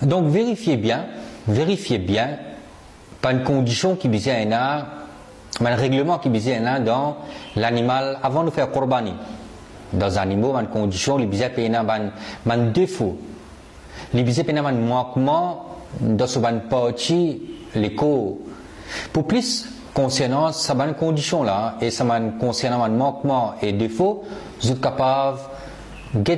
Donc vérifiez bien, pas une condition qui disait un règlement qui disait dans l'animal avant de faire Qurbani. Dans un animal, une condition, il disait un défaut. Il disait un manquement dans ce partie, l'écho. Pour plus concernant cette condition là et ça concernant un manquement et défaut, vous êtes capable de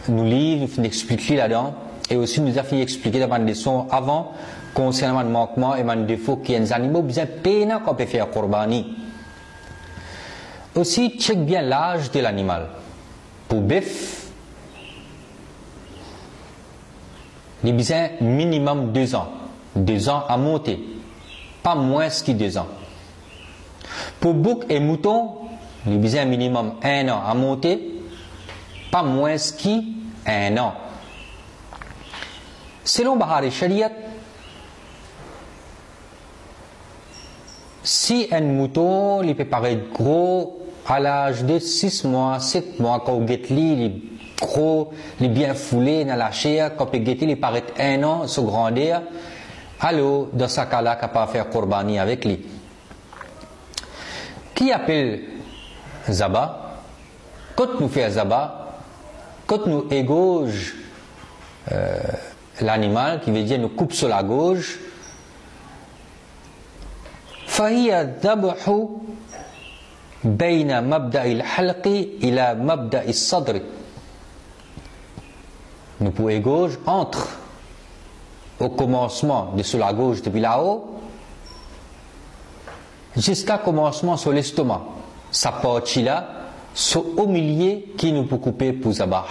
nous lire, nous expliquer là-dedans et aussi nous a fait expliquer dans une leçon avant concernant un manquement et un défaut qui est un animal bien peine qu'on peut faire Qurbani. Aussi, check bien l'âge de l'animal. Pour bœuf, il y a minimum 2 ans. 2 ans à monter. Pas moins que 2 ans. Pour bouc et mouton, il y a minimum 1 an à monter. Pas moins que 1 an. Selon Bahar et Shariat, si un mouton il peut paraître gros à l'âge de 6 mois, 7 mois, quand il est gros, il est bien foulé dans la chair, quand il paraît 1 an, se grandir, alors dans ce cas-là, il peut faire Qurbani avec lui. Qui appelle Zaba? Quand nous faisons Zaba, quand nous égauge l'animal, qui veut dire nous coupe sur la gauche, فهي الذبح بين مبدأ الحلق إلى مبدأ الصدر. Nous pouvons gauche entre au commencement de sur la gauche depuis là-haut jusqu'à commencement sur l'estomac. Sa partie là, c'est au milieu qui nous peut couper pour zabah.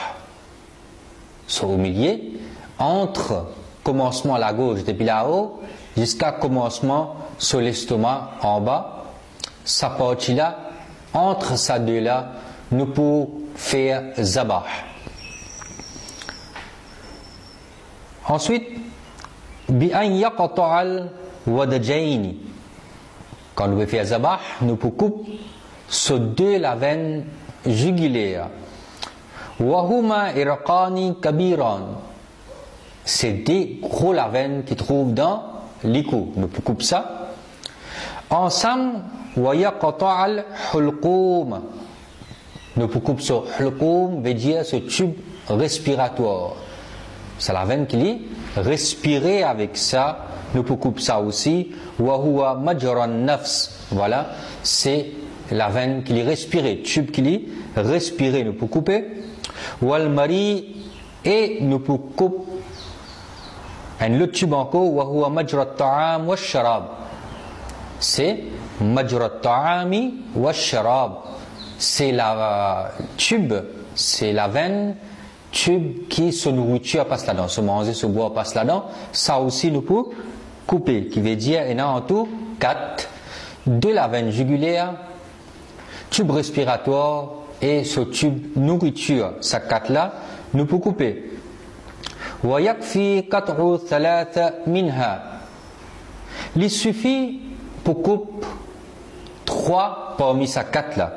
C'est au milieu entre commencement à la gauche depuis là-haut jusqu'à commencement sur l'estomac en bas. Sa partie là, entre ces deux là, nous pouvons faire zabah. Ensuite, bi-an yaqta'al wadajayn. Quand nous faisons zabah, nous pouvons couper sur 2 la veine jugulaire. Wa huma irqani kabiran. C'est des gros la veine qui trouvent dans l'écou. Nous pouvons couper ça. Ensemble, wa yaqta'al hulqum. Nous pouvons couper sur hulqum, veut dire ce tube respiratoire. C'est la veine qui est respirer avec ça. Nous pouvons couper ça aussi. Wa huwa majran nafs. Voilà, c'est la veine qui est respirée, tube qui est respiré. Nous pouvons couper. Wal mari et nous pouvons couper le tube encore. Wa huwa majra ta'am wa sharab. C'est majra ta'ami wa sharab. C'est la tube, c'est la veine tube qui se nourriture passe là-dedans, se manger, se boire passe là-dedans. Ça aussi nous pouvons couper, qui veut dire il y a en tout 4 de la veine jugulaire, tube respiratoire et ce tube nourriture. Ça 4 là nous pouvons couper. Wa yakfi qat'u thalatha minha. Il suffit pour couper 3 parmi ces 4 là.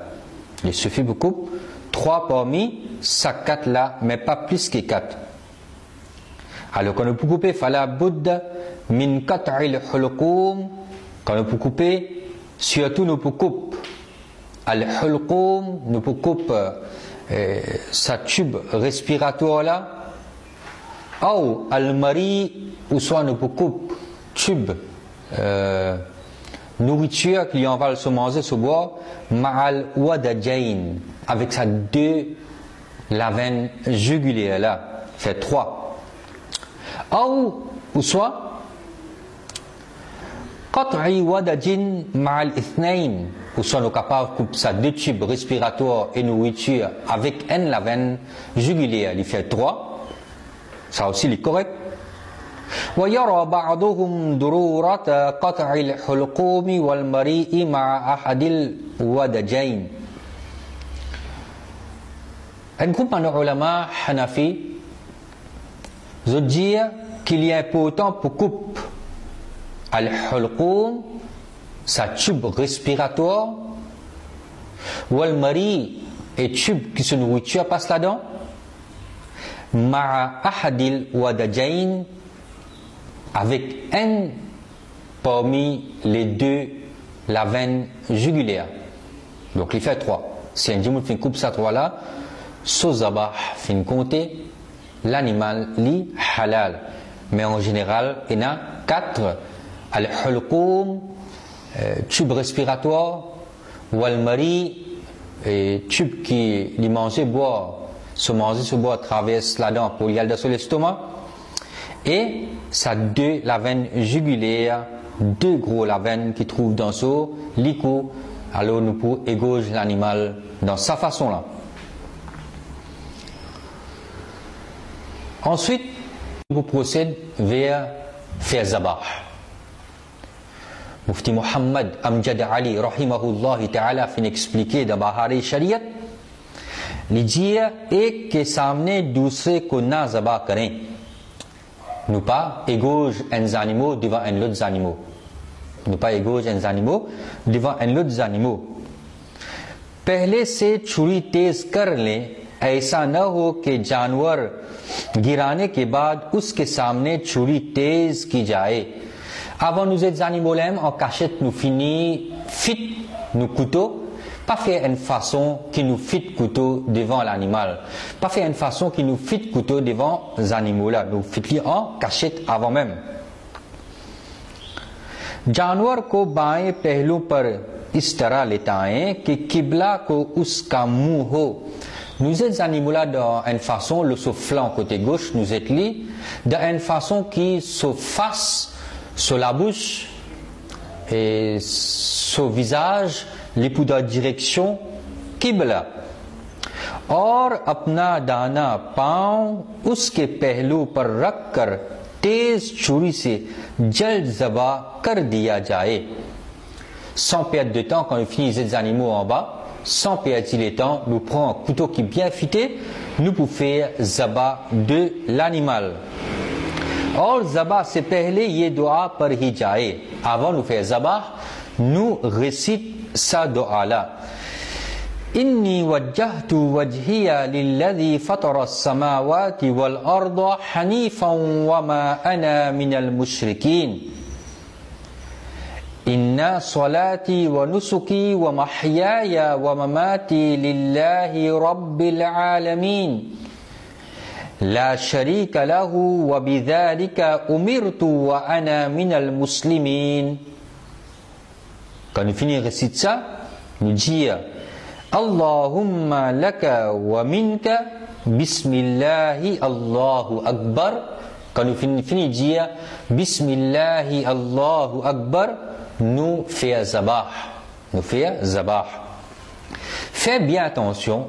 Il suffit pour couper 3 parmi ces 4 là, mais pas plus que 4. Alors quand on peut couper, fala budda min qat'il hulqum. Quand on peut couper, surtout nous peut couper al hulqum, nous peut couper sa tube respiratoire là, ou al mari, ou soit nous peut couper tube nourriture qui en va se manger, se boire, ma'al wadajayn, avec sa 2 la veine jugulaire là, fait 3. Ou soit qat'i wadajin ma'al ithnayn, ou soit nous capables de couper ça 2 tubes respiratoires et nourriture avec la veine jugulaire, il fait 3. Ça aussi il est correct. ويرى بعضهم ضرورة قطع الحلقوم والمريء مع أحد الودجين. Un groupe de ulama Hanafi veut dire qu'il est important pour couper al-hulqum, sa tube respiratoire, ou al-mari, et tube qui se nourriture passe là-dedans, ma'a ahadil wadajayn, avec un parmi les deux la veine jugulaire. Donc il fait 3. Si un jimout fin coupe ça 3 là, so zabah fin compter, l'animal li halal. Mais en général, il y en a 4. Al-hulqum, tube respiratoire, wal-mari, tube qui li manger boire, se boire traverse la dent pour y aller sur l'estomac. Et ça 2 la veine jugulaire, 2 gros la veine qui trouve dans ce lico. Alors nous pouvons égauger l'animal dans sa façon là. Ensuite, nous procèdons vers faire zabah. Mufti Muhammad Amjad Ali rahimahullah ta'ala fin expliquer dans Bahari Shariat, il dit et que सामने दूसरे को ना ज़बा करें. Nous pas égauger un animal devant un autre animal. Nous pas égauger un animal devant un autre animal. पहले से छुरी तेज कर लें, ऐसा न हो कि जानवर गिराने के बाद उसके सामने छुरी तेज की जाए. Avant nous êtes animaux en cachette nous finit fit nous couteau, pas faire une façon qui nous fit couteau devant l'animal, pas faire une façon qui nous fit couteau devant les animaux là, nous fit en cachette avant même. जानवर को बाएं पहलू पर इस तरह लेटाएं कि किबला को उसका मुंह हो. Nous êtes animaux là dans une façon, le flanc côté gauche, nous êtes li, dans une façon qui se fasse sur la bouche et sur le visage, les poudres de direction Qibla. और अपना दाना पांव उसके पहलू पर रखकर तेज छुरी से जल्द ज़बा कर दिया जाए. Sans perdre de temps, quand on finit les animaux en bas, sans perdre le temps, nous prenons un couteau qui est bien fité, nous pouvons faire ज़बा de l'animal. और ज़बा से पहले ये दुआ पर ही जाए. Avant nous faire ज़बा, nous récite sa दुआ là. إني وجهت وجهي للذي فطر السماوات والأرض حنيفا وما أنا من المشركين. إن صلاتي ونسكي ومحياي ومماتي لله رب العالمين لا شريك له وبذلك أمرت وأنا من المسلمين. Quand on finit de réciter ça, nous dire Allahumma laka wa minka bismillahi Allahu Akbar. Quand nous finit de dire bismillahi Allahu Akbar, nous faisons zabah. Nous faisons zabah. Faites bien attention,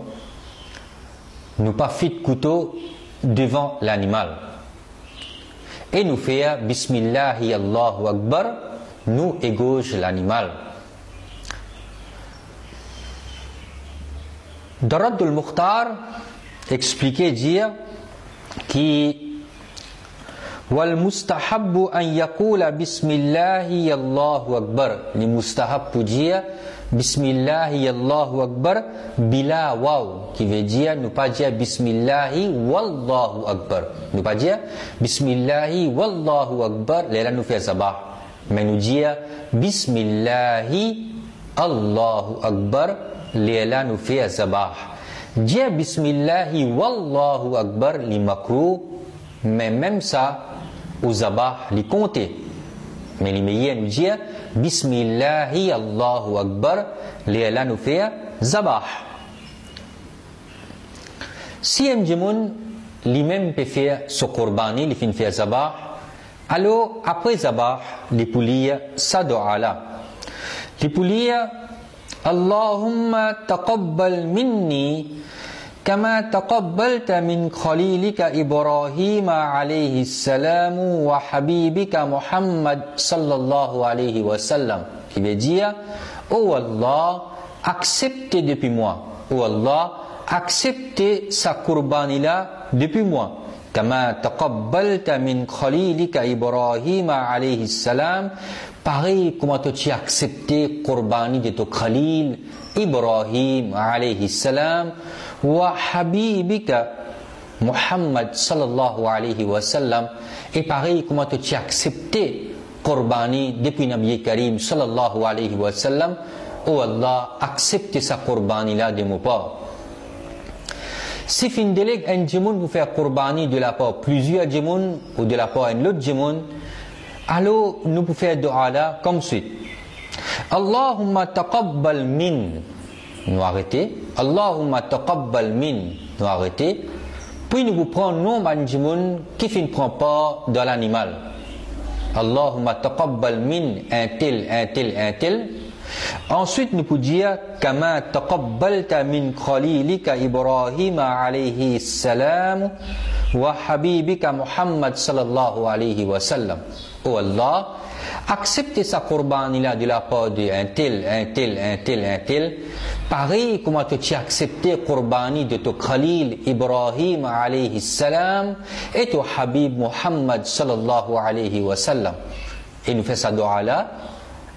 nous pas fit couteau devant l'animal. Et nous faisons bismillahi Allahu Akbar, nous égauge l'animal. Darad al-Mukhtar expliquait dire qui wal mustahabbu an yaqula bismillahi Allahu Akbar. Les mustahab pour dire bismillahi Allahu Akbar bila waw, qui veut dire ne pas dire bismillahi wallahu akbar, ne pas dire bismillahi wallahu akbar, là nous fait sabah, mais nous dire bismillahi Allahu akbar, là nous fait sabah. Dire bismillahi wallahu akbar li makruh, mais même ça au sabah li compter, mais les meilleurs nous dire bismillahi Allahu akbar, là nous fait zabah. Si un jimoun lui-même peut faire ce qurbani, il fait zabah, alors après zabah, il peut lire sa dua là. Il peut lire Allahumma taqabbal minni kama taqabbalta min khalilika Ibrahim alayhi salam wa habibika Muhammad sallallahu alayhi wa sallam. Qui veut dire, oh Allah, acceptez depuis moi. Oh Allah, acceptez sa qurbani là depuis moi. Kama taqabbalta min khalilika Ibrahim alayhi salam. Pareil comment tu as accepté qurbani de ton khalil Ibrahim alayhi salam. Wa habibika, Muhammad sallallahu alayhi wa sallam. Et pareil, comment tu as accepté Qurbani depuis Nabi Karim sallallahu alayhi wa sallam. Oh Allah, accepte sa Qurbani là de mon part. Si fin délègue un djimoun pour faire Qurbani de la part plusieurs djimoun ou de la part un autre djimoun, alors nous pouvons faire dua là comme suite. Allahumma taqabbal min, nous arrêter. Allahumma taqabbal min, nous arrêter. Puis nous vous prenons nom d'un djimoun qui ne prend pas de l'animal. Allahumma taqabbal min, un tel, un tel, un tel. Ensuite, nous pouvons dire Kama taqabbalta min khalilika Ibrahim alayhi salam wa habibika Muhammad sallallahu alayhi wa sallam. Oh Allah, acceptez sa Qurbani là de la part d'un tel, un tel, un tel, un tel. Pareil comment tu as accepté Qurbani de ton Khalil Ibrahim alayhi salam et ton Habib Muhammad sallallahu alayhi wa sallam. Et nous faisons ça dua là.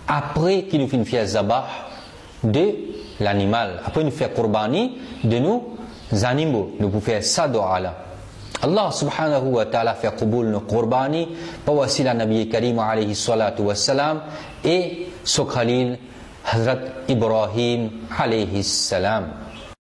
Après qu'il nous fait faire zabah de l'animal, après nous faire qurbani de nos animaux, nous pouvons faire ça dua là. Allah subhanahu wa ta'ala fait qaboul nos qurbani par wasila Nabi Karim alayhi salatu wa salam et son Khalil Hazrat Ibrahim alayhi salam.